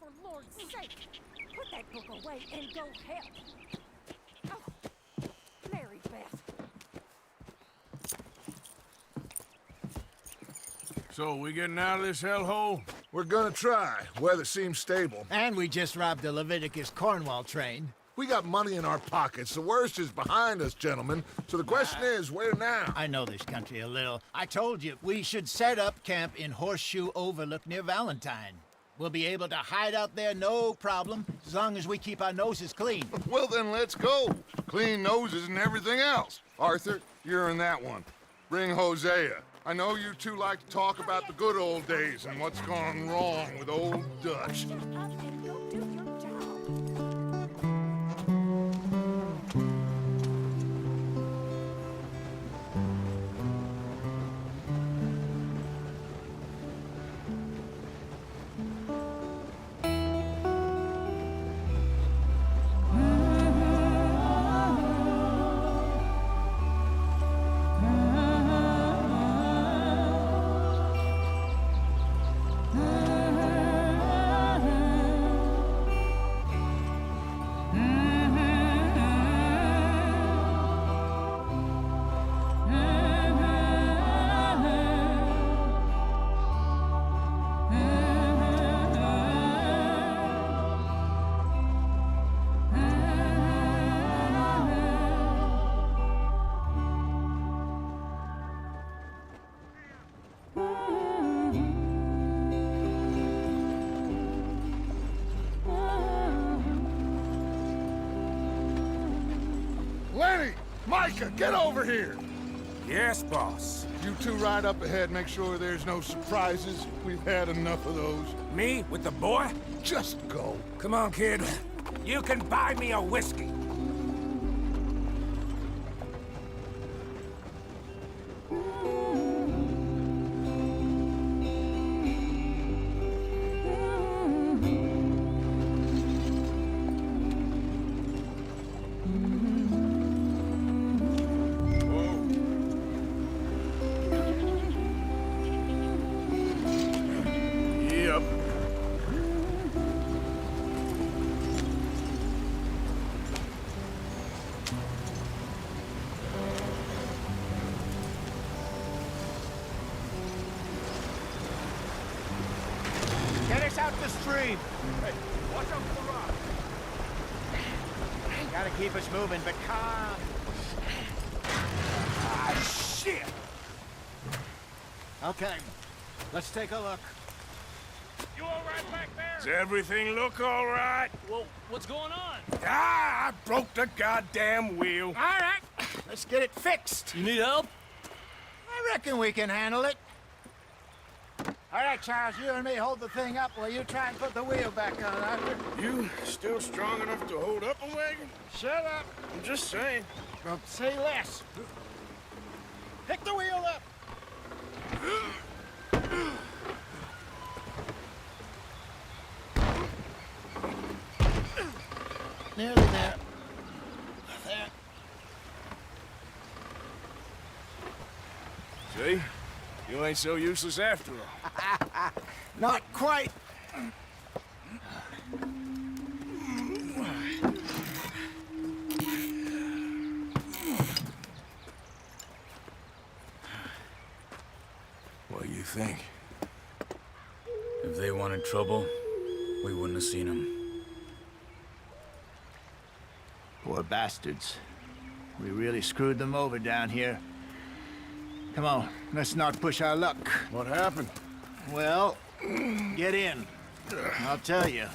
for Lord's sake! Put that book away and go help! Oh, Mary-Beth. So, we getting out of this hellhole? We're gonna try. Weather seems stable. And we just robbed the Leviticus Cornwall train. We got money in our pockets. The worst is behind us, gentlemen. So the question is, where now? I know this country a little. I told you, we should set up camp in Horseshoe Overlook near Valentine. We'll be able to hide out there, no problem, as long as we keep our noses clean. Well, then let's go. Clean noses and everything else. Arthur, you're in that one. Bring Hosea. I know you two like to talk about the good old days and what's gone wrong with old Dutch. Shut up and go do your job! Lenny! Micah, get over here! Yes, boss. You two ride up ahead, make sure there's no surprises. We've had enough of those. Me with the boy? Just go. Come on, kid. You can buy me a whiskey. Yep. Get us out the stream. Hey, watch out for the rock. Gotta keep us moving, but calm. Ah, shit! Okay, let's take a look. You all right back there? Does everything look all right? Well, what's going on? Ah, I broke the goddamn wheel. All right, let's get it fixed. You need help? I reckon we can handle it. All right, Charles, you and me hold the thing up while you try and put the wheel back on, Arthur. You still strong enough to hold up a wagon? Shut up. I'm just saying. Well, say less. Pick the wheel up. Nearly there. There. See? You ain't so useless after all. Not quite. What do you think? If they wanted trouble, we wouldn't have seen them. Poor bastards. We really screwed them over down here. Come on, let's not push our luck. What happened? Well, get in. I'll tell you.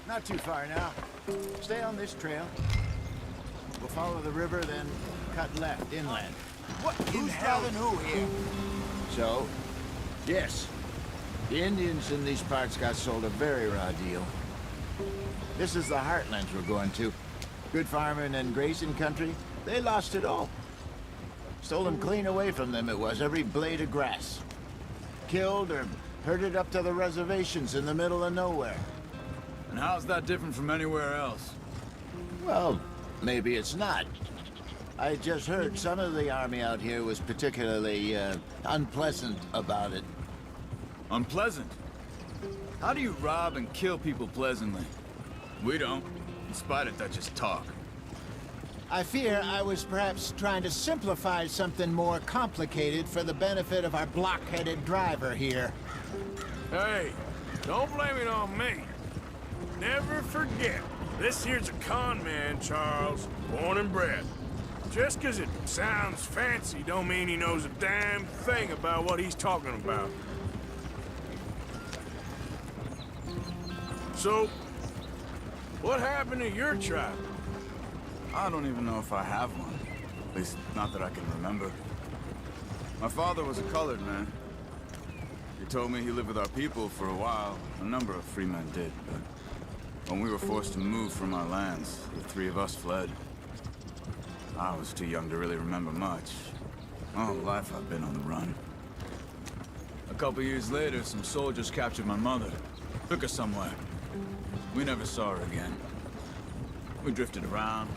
Not too far now. Stay on this trail. We'll follow the river, then cut left inland. What in hell and who here? So, yes, the Indians in these parts got sold a very raw deal. This is the heartlands we're going to. Good farming and grazing country, they lost it all. Stolen clean away from them it was, every blade of grass. Killed or herded up to the reservations in the middle of nowhere. And how's that different from anywhere else? Well, maybe it's not. I just heard some of the army out here was particularly unpleasant about it. Unpleasant? How do you rob and kill people pleasantly? We don't, in spite of Dutch's talk. I fear I was perhaps trying to simplify something more complicated for the benefit of our block-headed driver here. Hey, don't blame it on me. Never forget, this here's a con man, Charles, born and bred. Just 'cause it sounds fancy don't mean he knows a damn thing about what he's talking about. So, what happened to your tribe? I don't even know if I have one. At least, not that I can remember. My father was a colored man. He told me he lived with our people for a while. A number of free men did, but when we were forced to move from our lands, the three of us fled. I was too young to really remember much. My whole life I've been on the run. A couple years later, some soldiers captured my mother. Took her somewhere. We never saw her again. We drifted around.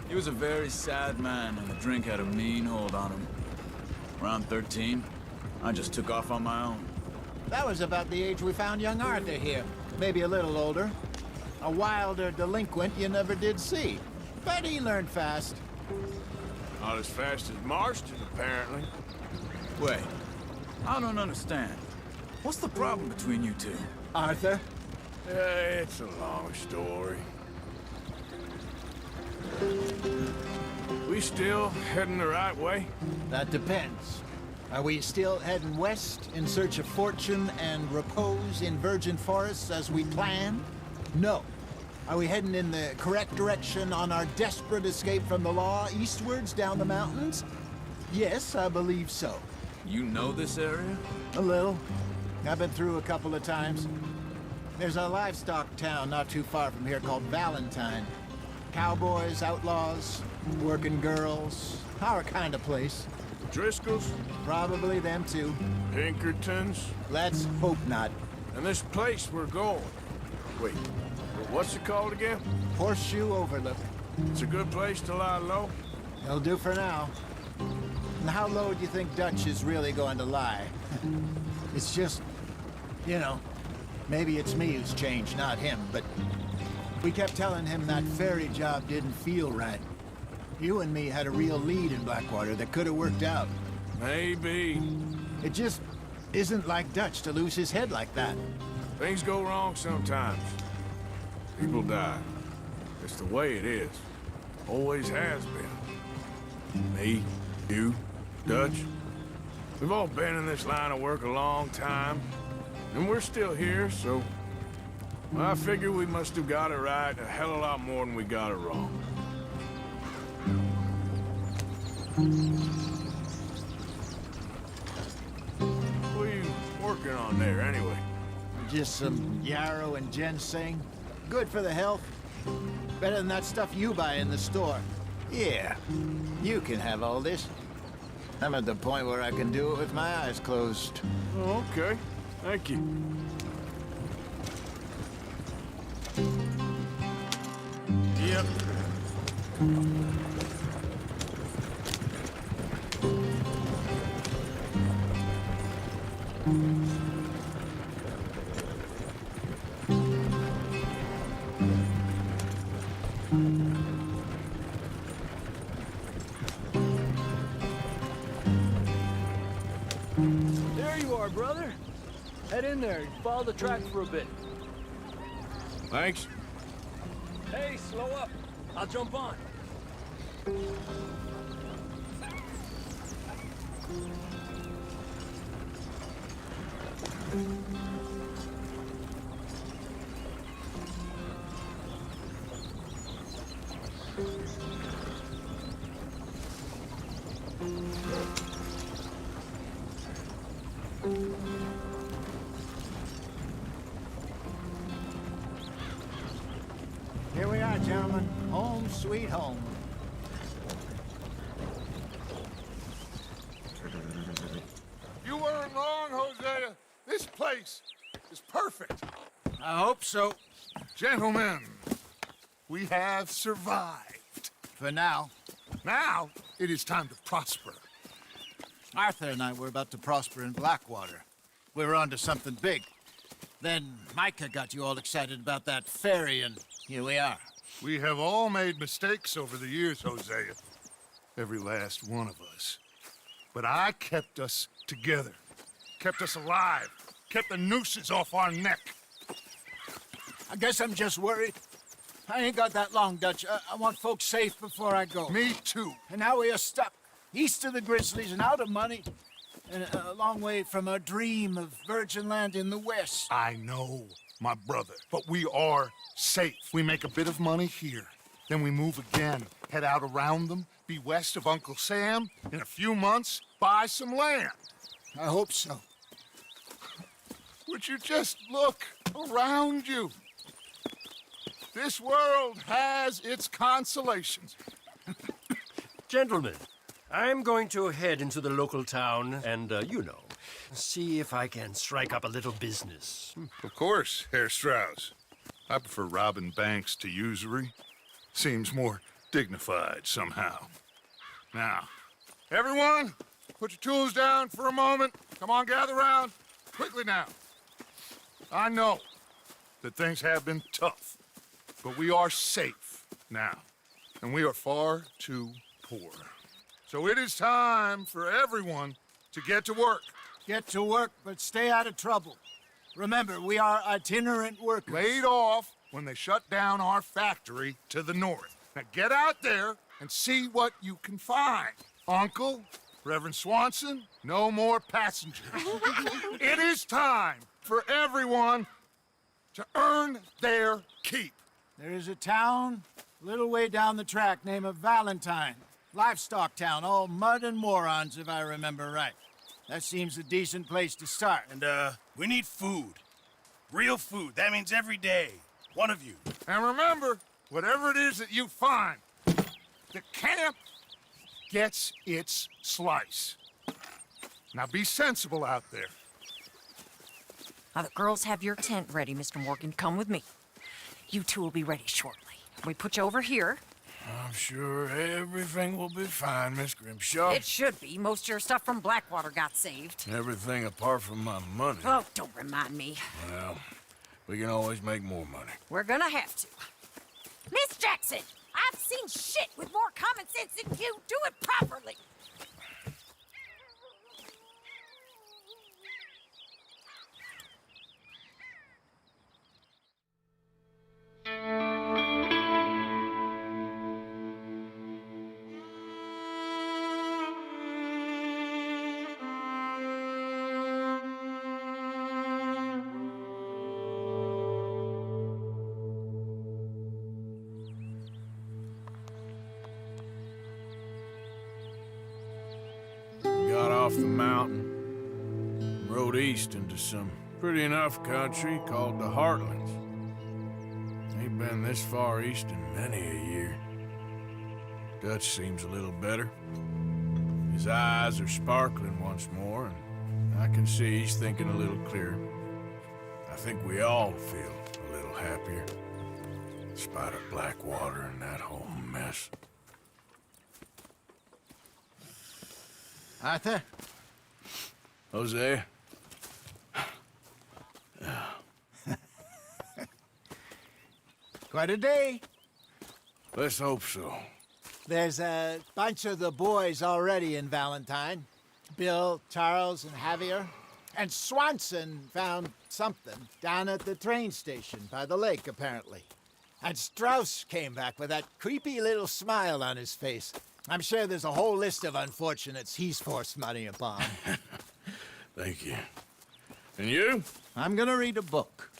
He was a very sad man, and the drink had a mean hold on him. Around 13, I just took off on my own. That was about the age we found young Arthur here. Maybe a little older. A wilder delinquent you never did see. But he learned fast. Not as fast as Marston, apparently. Wait, I don't understand. What's the problem between you two? Arthur? It's a long story. We still heading the right way? That depends. Are we still heading west in search of fortune and repose in virgin forests as we planned? No. Are we heading in the correct direction on our desperate escape from the law eastwards down the mountains? Yes, I believe so. You know this area? A little. I've been through a couple of times. There's a livestock town not too far from here called Valentine. Cowboys, outlaws, working girls, our kind of place. Driscolls? Probably them too. Pinkertons? Let's hope not. And this place we're going. Wait, what's it called again? Horseshoe Overlook. It's a good place to lie low? It'll do for now. And how low do you think Dutch is really going to lie? It's just, you know, maybe it's me who's changed, not him, but we kept telling him that ferry job didn't feel right. You and me had a real lead in Blackwater that could have worked out. Maybe. It just isn't like Dutch to lose his head like that. Things go wrong sometimes. People die. It's the way it is. Always has been. Me, you, Dutch. We've all been in this line of work a long time. And we're still here, so... I figure we must have got it right a hell of a lot more than we got it wrong. What are you working on there, anyway? Just some yarrow and ginseng. Good for the health. Better than that stuff you buy in the store. Yeah, you can have all this. I'm at the point where I can do it with my eyes closed. Oh, okay. Thank you. Yep. There you are, brother. Head in there and follow the tracks for a bit. Thanks. Hey, slow up. I'll jump on. Here we are, gentlemen. Home sweet home. You weren't wrong, Hosea. This place is perfect. I hope so. Gentlemen, we have survived. For now. Now, it is time to prosper. Arthur and I were about to prosper in Blackwater. We were onto something big. Then Micah got you all excited about that ferry, and here we are. We have all made mistakes over the years, Hosea. Every last one of us. But I kept us together. Kept us alive. Kept the nooses off our neck. I guess I'm just worried. I ain't got that long, Dutch. I want folks safe before I go. Me too. And now we are stuck, east of the Grizzlies and out of money, and a long way from our dream of virgin land in the west. I know, my brother, but we are safe. We make a bit of money here, then we move again, head out around them, be west of Uncle Sam, in a few months, buy some land. I hope so. Would you just look around you? This world has its consolations. Gentlemen, I'm going to head into the local town and, see if I can strike up a little business. Of course, Herr Strauss. I prefer robbing banks to usury. Seems more dignified somehow. Now, everyone, put your tools down for a moment. Come on, gather round. Quickly now. I know that things have been tough, but we are safe now, and we are far too poor. So it is time for everyone to get to work. Get to work, but stay out of trouble. Remember, we are itinerant workers. Laid off when they shut down our factory to the north. Now get out there and see what you can find. Uncle, Reverend Swanson, no more passengers. It is time for everyone to earn their keep. There is a town a little way down the track named Valentine. Livestock town, all mud and morons, if I remember right. That seems a decent place to start. And, we need food. Real food. That means every day. One of you. And remember, whatever it is that you find, the camp gets its slice. Now be sensible out there. Now, the girls have your tent ready, Mr. Morgan. Come with me. You two will be ready shortly. We put you over here. I'm sure everything will be fine, Miss Grimshaw. It should be. Most of your stuff from Blackwater got saved. Everything apart from my money. Oh, don't remind me. Well, we can always make more money. We're gonna have to. Miss Jackson, I've seen shit with more common sense than you. Do it properly. Got off the mountain, rode east into some pretty enough country called the Heartlands. Ain't been this far east in many a year. Dutch seems a little better. His eyes are sparkling once more, and I can see he's thinking a little clearer. I think we all feel a little happier, in spite of Blackwater and that whole mess. Arthur? Jose? Quite a day. Let's hope so. There's a bunch of the boys already in Valentine. Bill, Charles, and Javier. And Swanson found something down at the train station by the lake, apparently. And Strauss came back with that creepy little smile on his face. I'm sure there's a whole list of unfortunates he's forced money upon. Thank you. And you? I'm gonna read a book.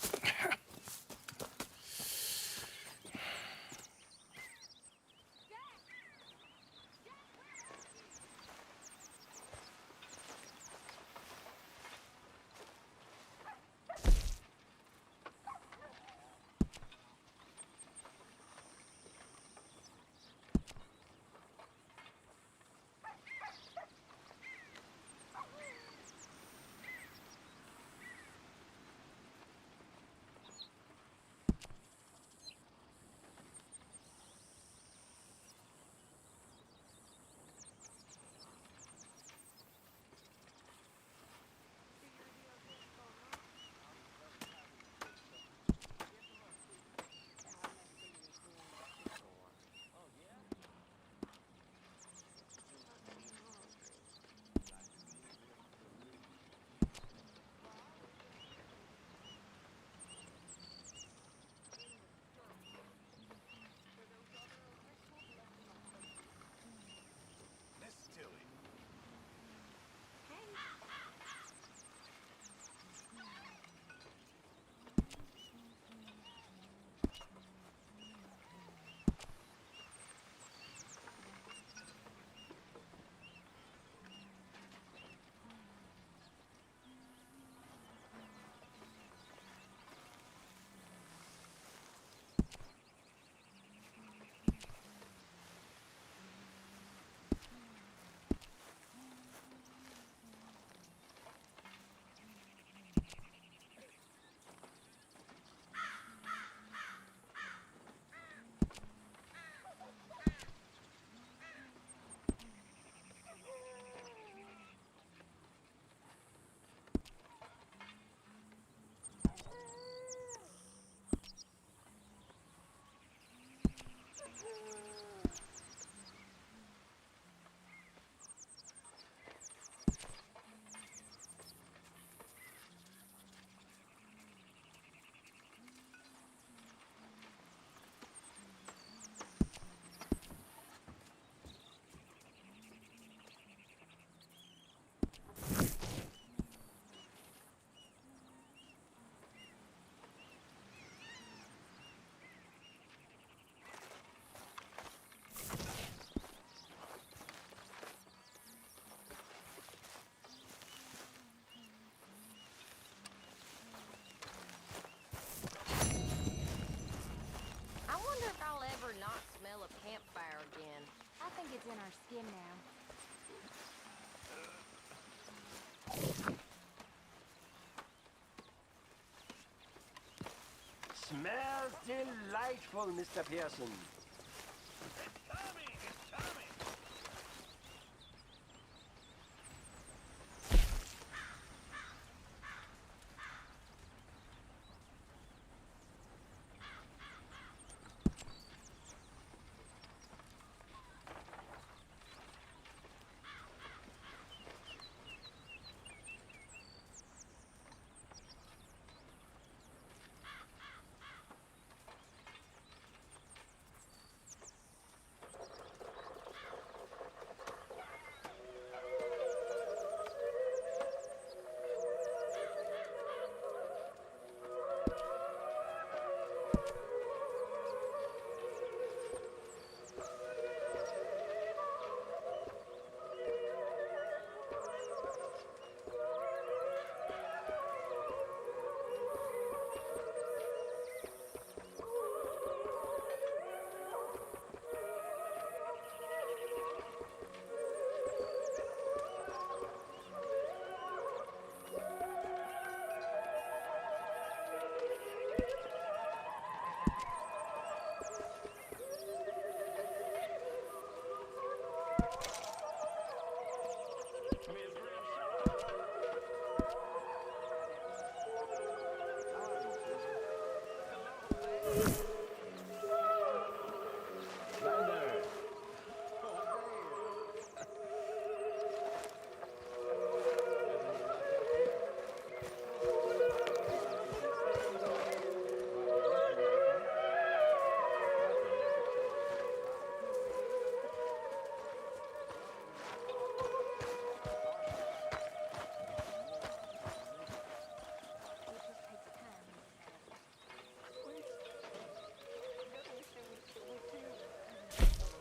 ever not smell a campfire again. I think it's in our skin now. Smells delightful, Mr. Pearson.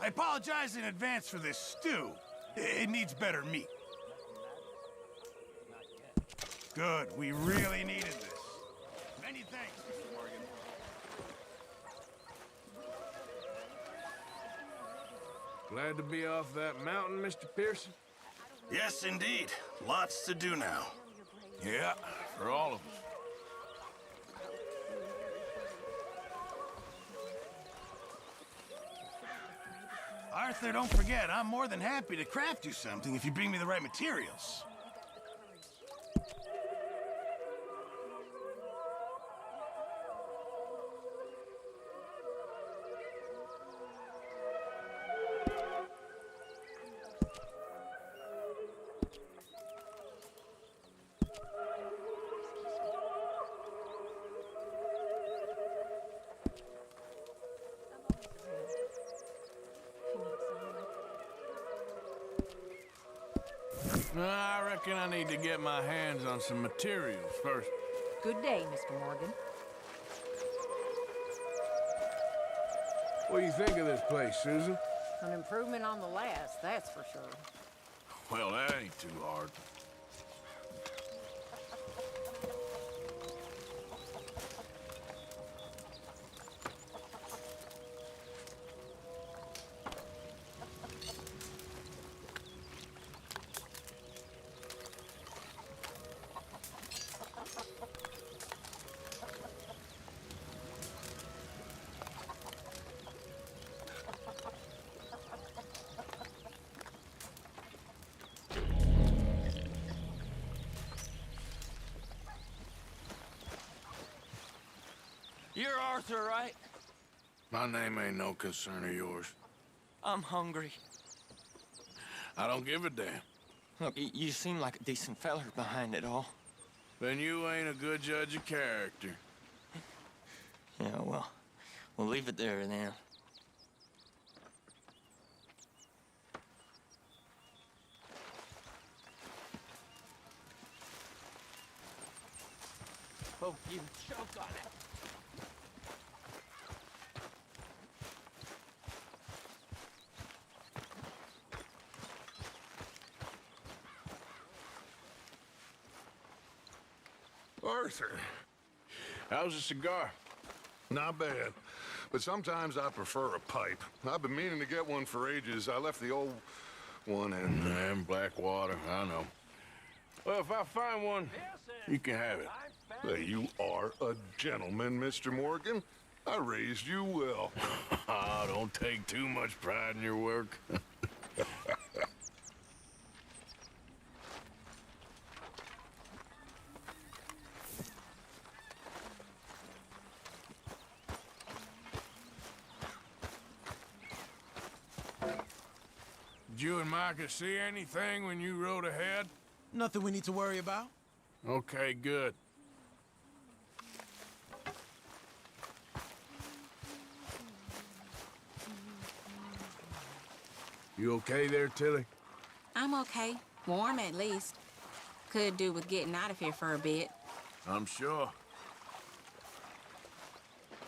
I apologize in advance for this stew. It needs better meat. Good. We really needed this. Many thanks, Mr. Morgan. Glad to be off that mountain, Mr. Pearson? Yes, indeed. Lots to do now. Yeah, for all of us. Arthur, don't forget, I'm more than happy to craft you something if you bring me the right materials. I reckon I need to get my hands on some materials first. Good day, Mr. Morgan. What do you think of this place, Susan? An improvement on the last, that's for sure. Well, that ain't too hard. You're Arthur, right? My name ain't no concern of yours. I'm hungry. I don't give a damn. Look, you seem like a decent feller behind it all. Then you ain't a good judge of character. Yeah, well, we'll leave it there then. Hope you choke on it. Arthur, how's the cigar? Not bad. But sometimes I prefer a pipe. I've been meaning to get one for ages. I left the old one in Blackwater, I know. Well, if I find one, you can have it. Hey, you are a gentleman, Mr. Morgan. I raised you well. Oh, don't take too much pride in your work. Did you and Micah see anything when you rode ahead? Nothing we need to worry about. Okay, good. You okay there, Tilly? I'm okay. Warm, at least. Could do with getting out of here for a bit. I'm sure.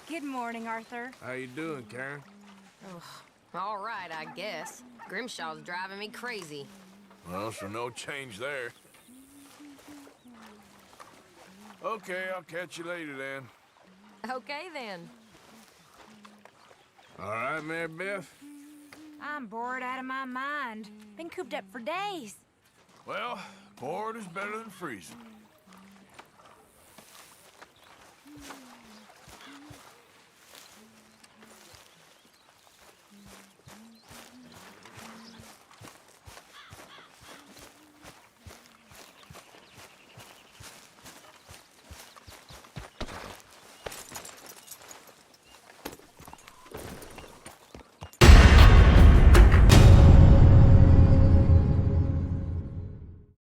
Good morning, Arthur. How you doing, Karen? All right, I guess. Grimshaw's driving me crazy. Well, so no change there. Okay, I'll catch you later then. Okay, then. All right, Mary-Beth? I'm bored out of my mind. Been cooped up for days. Well, bored is better than freezing.